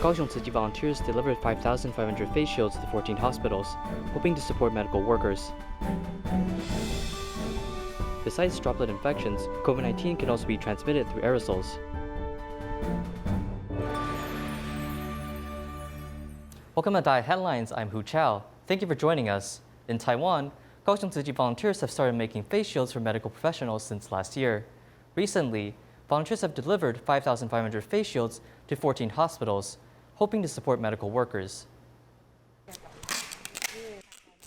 Kaohsiung Tzu Chi volunteers delivered 5,500 face shields to 14 hospitals, hoping to support medical workers. Besides droplet infections, COVID-19 can also be transmitted through aerosols. Welcome to Diet Headlines, I'm Hu Chao. Thank you for joining us. In Taiwan, Kaohsiung Tzu Chi volunteers have started making face shields for medical professionals since last year. Recently, volunteers have delivered 5,500 face shields to 14 hospitals, hoping to support medical workers.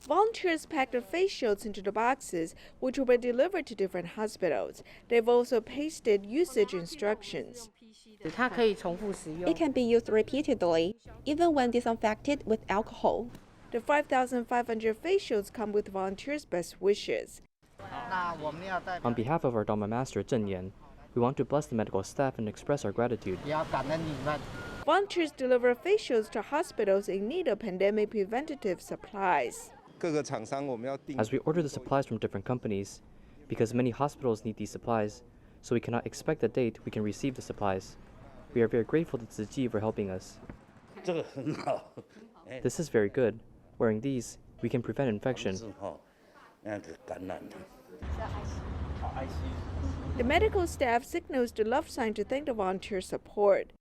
Volunteers packed the face shields into the boxes, which will be delivered to different hospitals. They've also pasted usage instructions. It can be used repeatedly, even when disinfected with alcohol. The 5,500 face shields come with volunteers' best wishes. On behalf of our Dharma Master Zhen Yan, we want to bless the medical staff and express our gratitude. Volunteers deliver face shields to hospitals in need of pandemic preventative supplies. As we order the supplies from different companies, because many hospitals need these supplies, so we cannot expect the date we can receive the supplies. We are very grateful to Tzu Chi for helping us. This is very good. Wearing these, we can prevent infection. The medical staff signals the love sign to thank the volunteer support.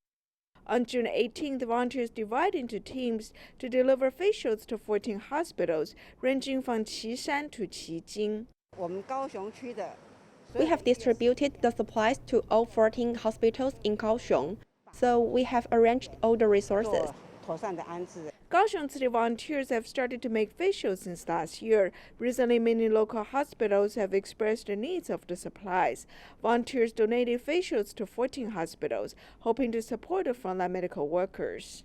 On June 18th, the volunteers divide into teams to deliver face shields to 14 hospitals, ranging from Qishan to Qijing. We have distributed the supplies to all 14 hospitals in Kaohsiung, so we have arranged all the resources. Kaohsiung City volunteers have started to make face shields since last year. Recently, many local hospitals have expressed the needs of the supplies. Volunteers donated face shields to 14 hospitals, hoping to support the frontline medical workers.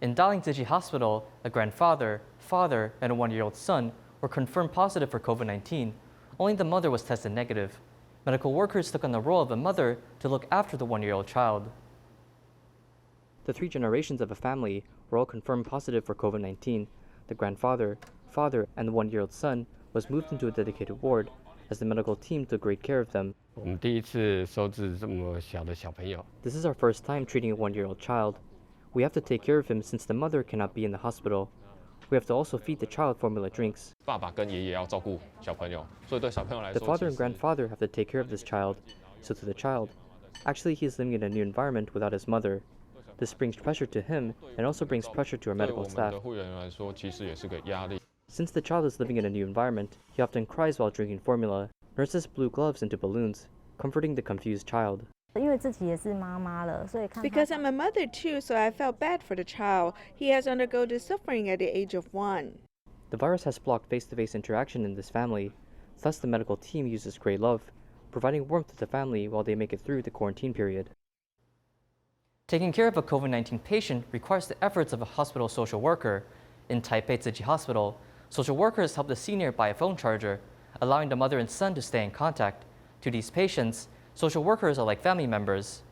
In Daling Tzu Chi Hospital, a grandfather, father, and a 1-year-old son were confirmed positive for COVID-19. Only the mother was tested negative. Medical workers took on the role of a mother to look after the 1-year-old child. The 3 generations of a family were all confirmed positive for COVID-19. The grandfather, father, and the 1-year-old son was moved into a dedicated ward as the medical team took great care of them. This is our first time treating a 1-year-old child. We have to take care of him since the mother cannot be in the hospital. We have to also feed the child formula drinks. The father and grandfather have to take care of this child. So to the child, actually he is living in a new environment without his mother. This brings pressure to him and also brings pressure to our medical staff. Since the child is living in a new environment, he often cries while drinking formula. Nurses blew gloves into balloons, comforting the confused child. Because I'm a mother too, so I felt bad for the child. He has undergone this suffering at the age of 1. The virus has blocked face-to-face interaction in this family. Thus, the medical team uses great love, providing warmth to the family while they make it through the quarantine period. Taking care of a COVID-19 patient requires the efforts of a hospital social worker. In Taipei Tzu Chi Hospital, social workers help the senior buy a phone charger, allowing the mother and son to stay in contact. To these patients, social workers are like family members.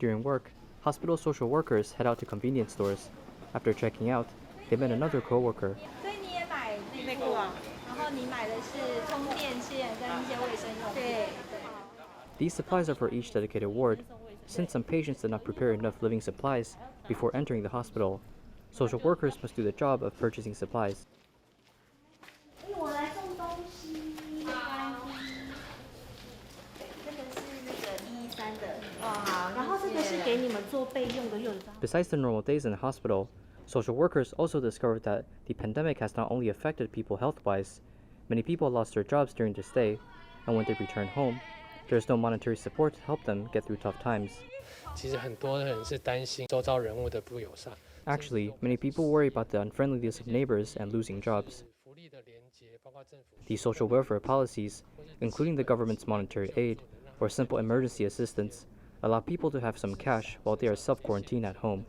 During work, hospital social workers head out to convenience stores. After checking out, they met another co-worker. These supplies are for each dedicated ward. Since some patients did not prepare enough living supplies before entering the hospital, social workers must do the job of purchasing supplies. Besides the normal days in the hospital, social workers also discovered that the pandemic has not only affected people health-wise, many people lost their jobs during their stay, and when they return home, there is no monetary support to help them get through tough times. Actually, many people worry about the unfriendliness of neighbors and losing jobs. These social welfare policies, including the government's monetary aid or simple emergency assistance, allow people to have some cash while they are self-quarantined at home.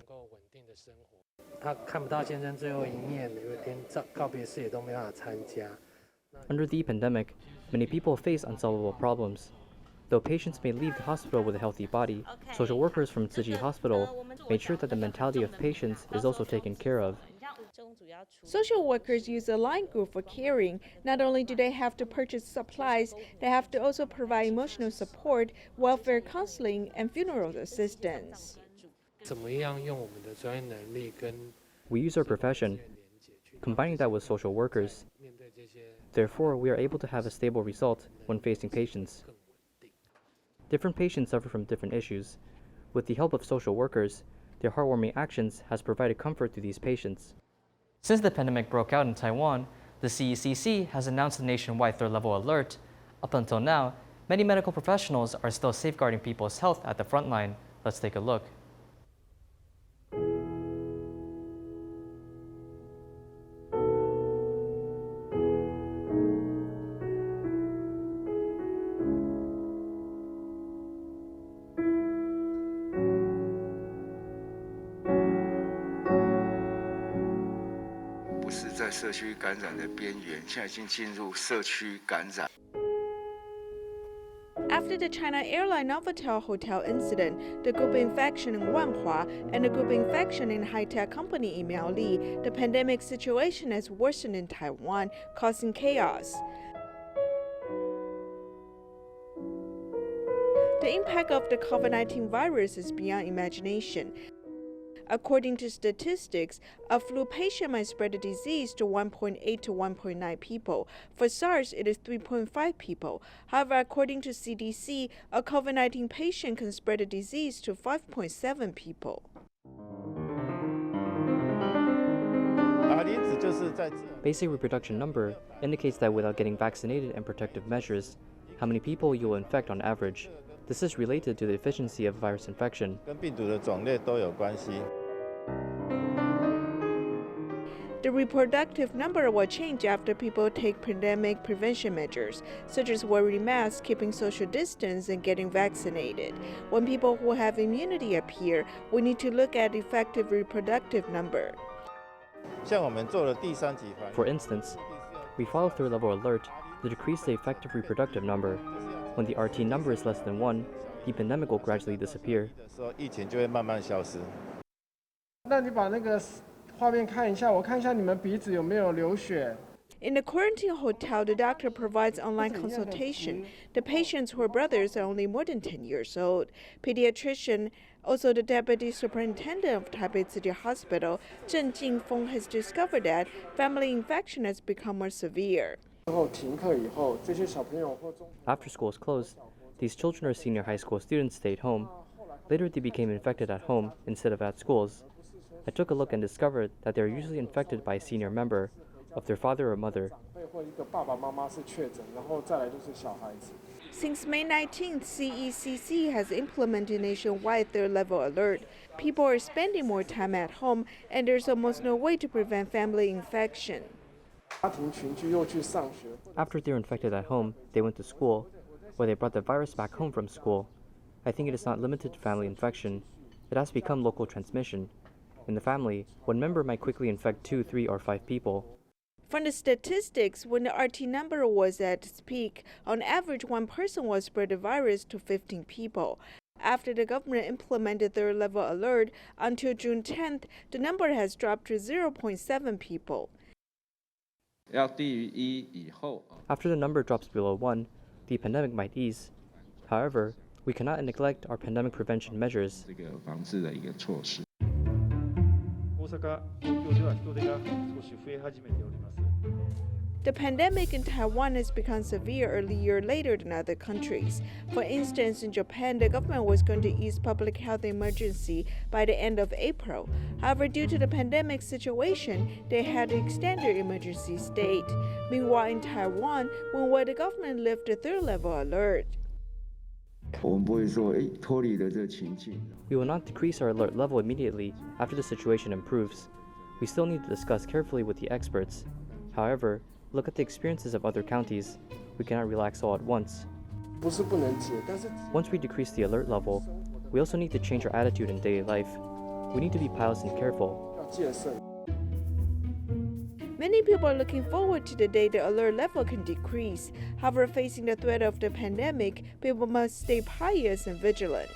Under the pandemic, many people face unsolvable problems. Though patients may leave the hospital with a healthy body, social workers from Tzu Chi Hospital made sure that the mentality of patients is also taken care of. Social workers use a line group for caring. Not only do they have to purchase supplies, they have to also provide emotional support, welfare counseling, and funeral assistance. We use our profession, combining that with social workers. Therefore, we are able to have a stable result when facing patients. Different patients suffer from different issues. With the help of social workers, their heartwarming actions has provided comfort to these patients. Since the pandemic broke out in Taiwan, the CECC has announced a nationwide third-level alert. Up until now, many medical professionals are still safeguarding people's health at the front line. Let's take a look. After the China Airline Novotel Hotel incident, the group infection in Wanhua, and the group infection in high-tech company in Miaoli, the pandemic situation has worsened in Taiwan, causing chaos. The impact of the COVID-19 virus is beyond imagination. According to statistics, a flu patient might spread the disease to 1.8 to 1.9 people. For SARS, it is 3.5 people. However, according to CDC, a COVID-19 patient can spread the disease to 5.7 people. Basic reproduction number indicates that without getting vaccinated and protective measures, how many people you will infect on average. This is related to the efficiency of virus infection. The reproductive number will change after people take pandemic prevention measures, such as wearing masks, keeping social distance, and getting vaccinated. When people who have immunity appear, we need to look at effective reproductive number. For instance, we follow third-level alert to decrease the effective reproductive number. When the RT number is less than 1, the pandemic will gradually disappear. In the quarantine hotel, the doctor provides online consultation. The patients who are brothers are only more than 10 years old. Pediatrician, also the deputy superintendent of Taipei City Hospital, Zheng Jingfeng, has discovered that family infection has become more severe. After schools closed, these children or senior high school students stayed home. Later, they became infected at home instead of at schools. I took a look and discovered that they are usually infected by a senior member of their father or mother. Since May 19th, CECC has implemented nationwide third-level alert. People are spending more time at home, and there's almost no way to prevent family infection. After they were infected at home, they went to school, or they brought the virus back home from school. I think it is not limited to family infection. It has become local transmission. In the family, one member might quickly infect 2, 3, or 5 people. From the statistics, when the RT number was at its peak, on average, one person will spread the virus to 15 people. After the government implemented third-level alert, until June 10th, the number has dropped to 0.7 people. After the number drops below 1, the pandemic might ease. However, we cannot neglect our pandemic prevention measures. The pandemic in Taiwan has become severe earlier later than other countries. For instance, in Japan, the government was going to ease public health emergency by the end of April. However, due to the pandemic situation, they had to extend their emergency state. Meanwhile, in Taiwan, when will the government lift the third-level alert? We will not decrease our alert level immediately after the situation improves. We still need to discuss carefully with the experts. However, look at the experiences of other counties. We cannot relax all at once. Once we decrease the alert level, we also need to change our attitude in daily life. We need to be pious and careful. Many people are looking forward to the day the alert level can decrease. However, facing the threat of the pandemic, people must stay pious and vigilant.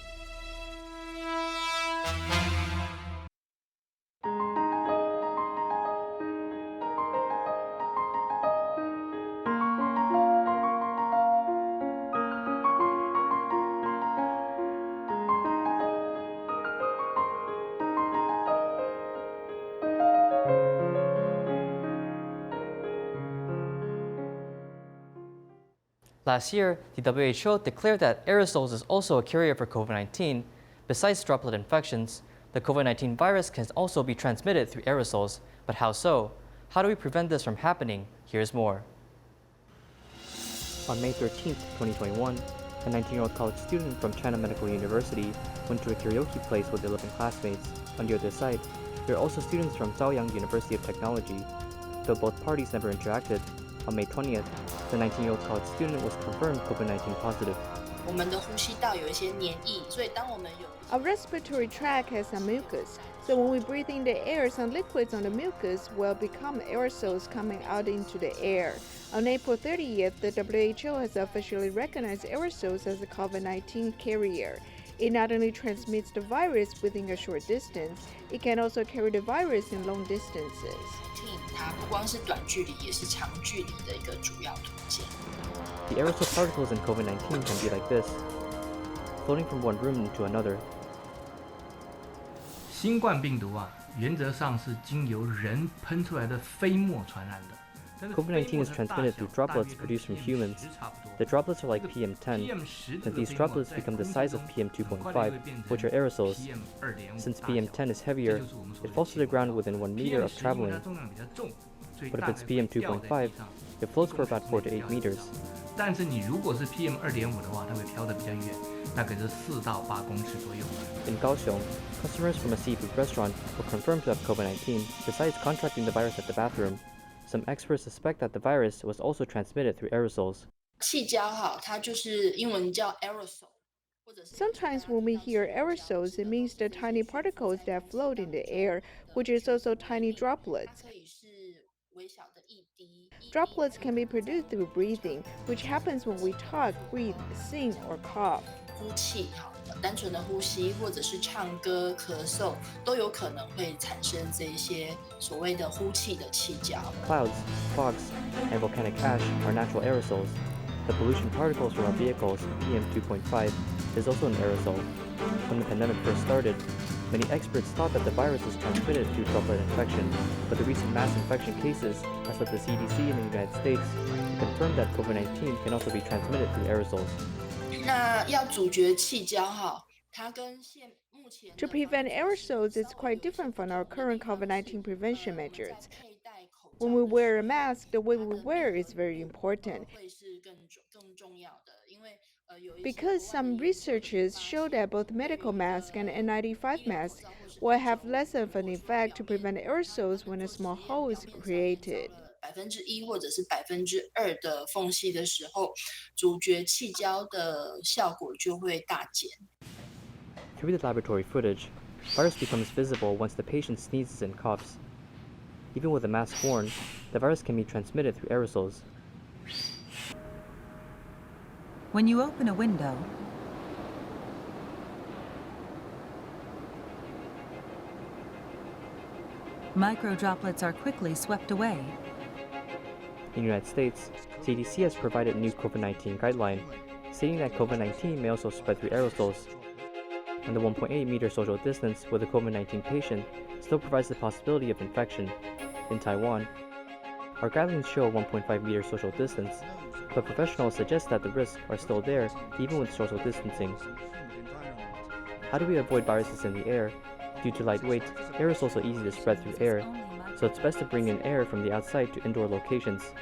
Last year, the WHO declared that aerosols is also a carrier for COVID-19. Besides droplet infections, the COVID-19 virus can also be transmitted through aerosols. But how so? How do we prevent this from happening? Here's more. On May 13, 2021, a 19-year-old college student from China Medical University went to a karaoke place with 11 classmates. On the other side, there are also students from Zhaoyang University of Technology. Though both parties never interacted, on May 20th, the 19-year-old college student was confirmed COVID-19 positive. Our respiratory tract has some mucus, so when we breathe in the air, some liquids on the mucus will become aerosols coming out into the air. On April 30th, the WHO has officially recognized aerosols as a COVID-19 carrier. It not only transmits the virus within a short distance, it can also carry the virus in long distances. The aerosol particles in COVID-19 can be like this, floating from one room into another. 新冠病毒原则上是经由人喷出来的飞沫传染的。 COVID-19 is transmitted through droplets produced from humans. The droplets are like PM10, and these droplets become the size of PM2.5, which are aerosols. Since PM10 is heavier, it falls to the ground within 1 meter of traveling. But if it's PM2.5, it floats for about 4 to 8 meters. 但是你如果是 PM2.5 的话，它会飘得比较远，大概是4到8公尺左右。 In Kaohsiung, customers from a seafood restaurant were confirmed to have COVID-19 besides contracting the virus at the bathroom. Some experts suspect that the virus was also transmitted through aerosols. 气胶它就是英文叫 aerosol。 Sometimes when we hear aerosols, it means the tiny particles that float in the air, which is also tiny droplets. Droplets can be produced through breathing, which happens when we talk, breathe, sing, or cough. 呼气单纯的呼吸或者是唱歌、咳嗽，都有可能会产生这些所谓的呼气的气胶。 Clouds, fogs, and volcanic ash are natural aerosols. The pollution particles from our vehicles, PM2.5, is also an aerosol. When the pandemic first started, many experts thought that the virus was transmitted through droplet infection, but the recent mass infection cases has led the CDC in the United States to confirm that COVID-19 can also be transmitted through aerosols. 那要阻绝气胶它跟目前 To prevent aerosols, it's quite different from our current COVID-19 prevention measures. When we wear a mask, the way we wear is very important. Because some researchers show that both medical masks and N95 masks will have less of an effect to prevent aerosols when a small hole is created. 1%或者是2%的缝隙的时候，阻绝气胶的效果就会大减。 Through the laboratory footage, virus becomes visible once the patient sneezes and coughs. Even with a mask worn, the virus can be transmitted through aerosols. When you open a window, microdroplets are quickly swept away. In the United States, CDC has provided a new COVID-19 guideline, stating that COVID-19 may also spread through aerosols. And the 1.8 meter social distance with a COVID-19 patient still provides the possibility of infection. In Taiwan, our guidelines show a 1.5 meter social distance, but professionals suggest that the risks are still there even with social distancing. How do we avoid viruses in the air? Due to lightweight, aerosols are easy to spread through air, so it's best to bring in air from the outside to indoor locations,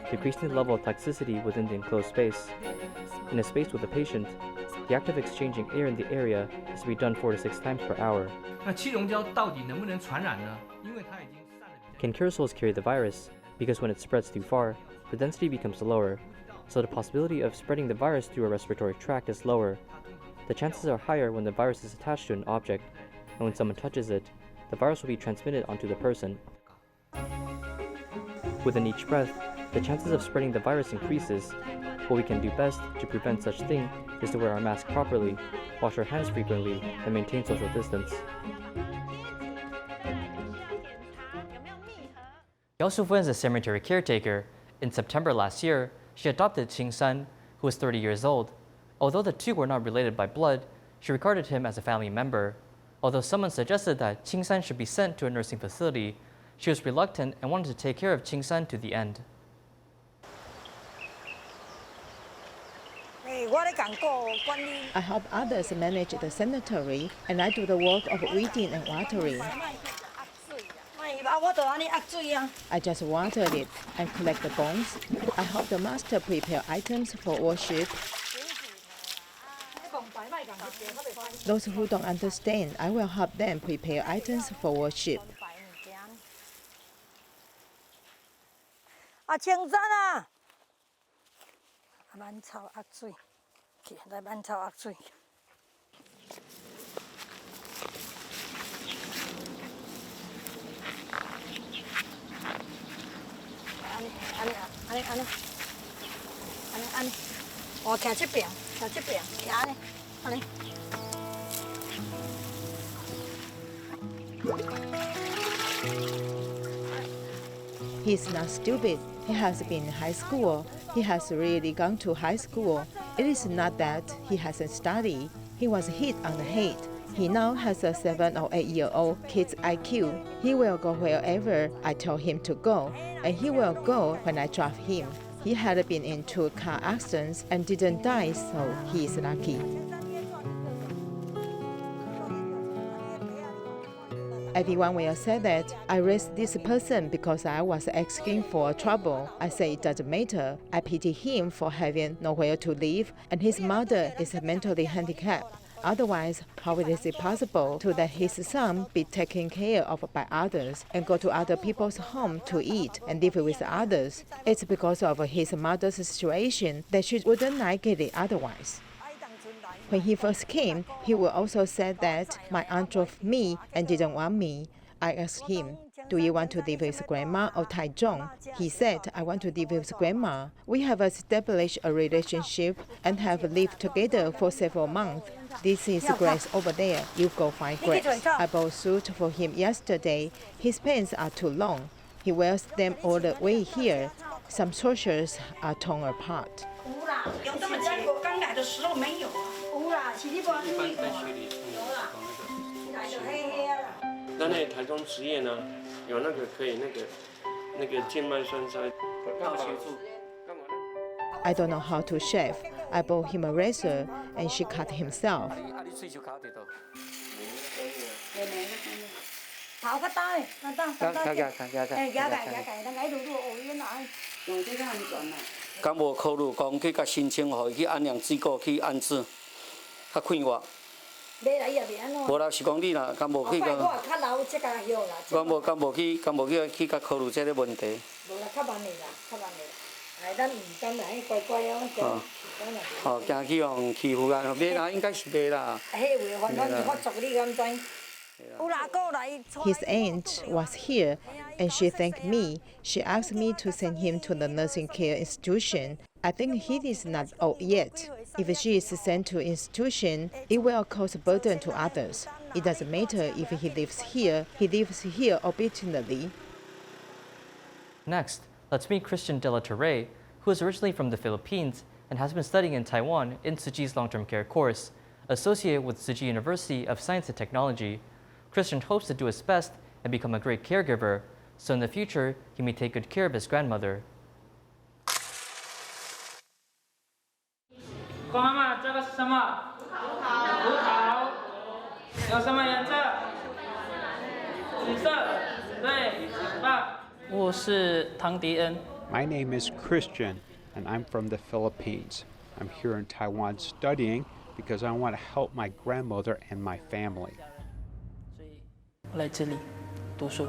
decreasing the level of toxicity within the enclosed space. In a space with a patient, the act of exchanging air in the area is to be done 4 to 6 times per hour. 那气溶胶到底能不能传染呢？因为它已经散得比较。 Can aerosols carry the virus? Because when it spreads too far, the density becomes lower, so the possibility of spreading the virus through a respiratory tract is lower. The chances are higher when the virus is attached to an object, and when someone touches it, the virus will be transmitted onto the person. Within each breath, the chances of spreading the virus increases. What we can do best to prevent such thing is to wear our mask properly, wash our hands frequently, and maintain social distance. Yao Shufen is a cemetery caretaker. In September last year, she adopted Qing San, who was 30 years old. Although the two were not related by blood, she regarded him as a family member. Although someone suggested that Qing San should be sent to a nursing facility, she was reluctant and wanted to take care of Qing San to the end. I help others manage the sanitary, and I do the work of weeding and watering. I just water it and collect the bones. I help the master prepare items for worship. Those who don't understand, I will help them prepare items for worship. He's not stupid. He has been in high school. He has really gone to high school. It is not that he hasn't studied. He was hit on the head. He now has a 7 or 8-year-old kid's IQ. He will go wherever I tell him to go, and he will go when I drive him. He had been in 2 car accidents and didn't die, so he is lucky. Everyone will say that I raised this person because I was asking for trouble. I say it doesn't matter. I pity him for having nowhere to live, and his mother is mentally handicapped. Otherwise, how is it possible to let his son be taken care of by others and go to other people's home to eat and live with others? It's because of his mother's situation that she wouldn't like it otherwise. When he first came, he would also say that my aunt drove me and didn't want me. I asked him, "Do you want to live with grandma or Taichung?" He said, "I want to live with grandma." We have established a relationship and have lived together for several months. This is Grace over there. You go find Grace. I bought a suit for him yesterday. His pants are too long. He wears them all the way here. Some shoulders are torn apart. I don't know how to shave. I bought him a razor and she cut himself. His aunt was here and she thanked me. She asked me to send him to the nursing care institution. I think he is not old yet. If she is sent to institution, it will cause a burden to others. It doesn't matter if he lives here obediently. Next, let's meet Christian De La Torre, who is originally from the Philippines and has been studying in Taiwan in Tzu Chi's long-term care course, associated with Tzu Chi University of Science and Technology. Christian hopes to do his best and become a great caregiver, so in the future, he may take good care of his grandmother. 郭妈妈，这个是什么？葡萄。有什么颜色？紫色。对，很棒。我是唐迪恩。 My name is Christian, and I'm from the Philippines. I'm here in Taiwan studying because I want to help my grandmother and my family. 所以我来这里读书。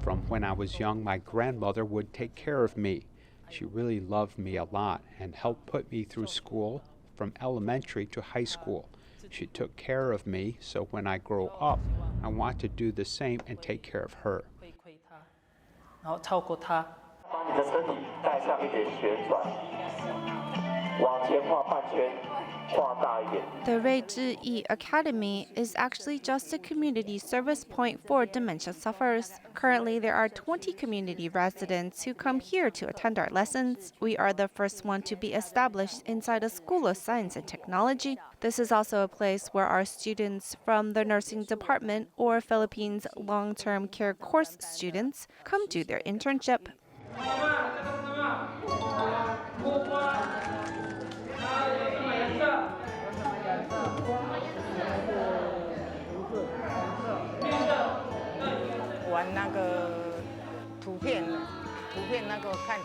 From when I was young, my grandmother would take care of me. She really loved me a lot and helped put me through school from elementary to high school. She took care of me, so when I grow up, I want to do the same and take care of her. 然后超过她。把你的身体带上一点旋转，往前画半圈， The 瑞智义 Academy is actually just a community service point for dementia sufferers. Currently, there are 20 community residents who come here to attend our lessons. We are the first one to be established inside a school of science and technology. This is also a place where our students from the nursing department or Philippines long-term care course students come do their internship.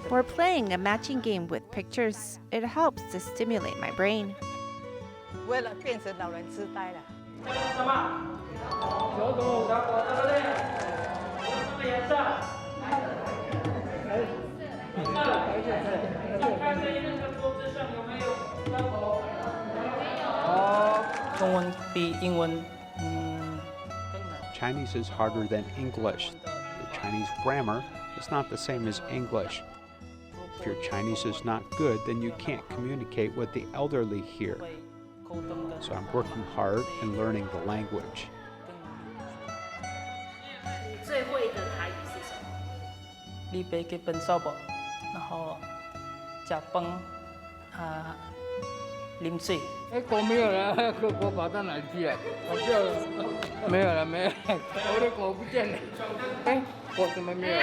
We're playing a matching game with pictures. It helps to stimulate my brain. Chinese is harder than English. The Chinese grammar is not the same as English. If your Chinese is not good, then you can't communicate with the elderly here. So I'm working hard and learning the language. 最会的台语是什么？你别给本少不，然后吃饭啉水。我没有了，我跑到哪里去了？我就没有了，没有了，我的狗不见了。我怎么没有？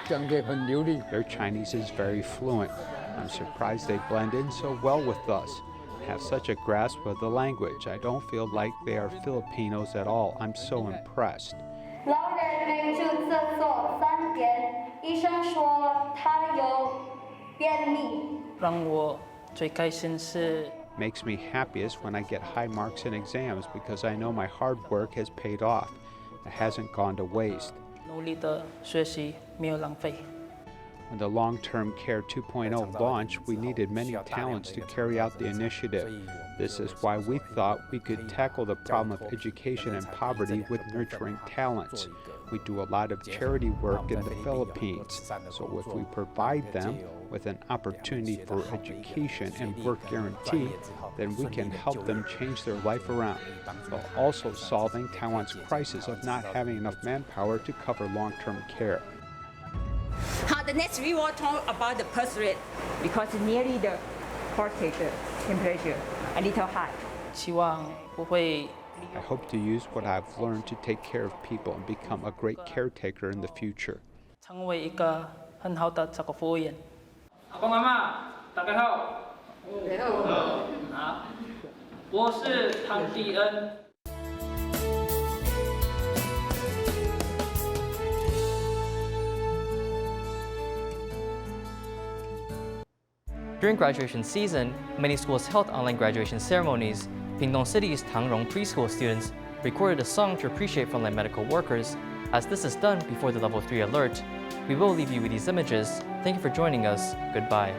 讲得很流利。 Their Chinese is very fluent. I'm surprised they blend in so well with us. Have such a grasp of the language. I don't feel like they are Filipinos at all. I'm so impressed. 老人没注厕所3天，医生说他有便秘。让我最开心是 Makes me happiest when I get high marks in exams because I know my hard work has paid off. It hasn't gone to waste. 努力的学习没有浪费。 When the Long-Term Care 2.0 launched, we needed many talents to carry out the initiative. This is why we thought we could tackle the problem of education and poverty with nurturing talents. We do a lot of charity work in the Philippines, so if we provide them with an opportunity for education and work guarantee, then we can help them change their life around, while also solving Taiwan's crisis of not having enough manpower to cover long-term care. The next we will talk about the pulse rate because nearly the caretaker temperature a little high. 希望不会 I hope to use what I've learned to take care of people and become a great caretaker in the future. 成为一个很好的照顾服务员。阿公阿嬷，大家好。好，我是唐迪恩。 During graduation season, many schools held online graduation ceremonies. Pingdong City's Tangrong preschool students recorded a song to appreciate frontline medical workers. As this is done before the Level 3 alert, we will leave you with these images. Thank you for joining us. Goodbye.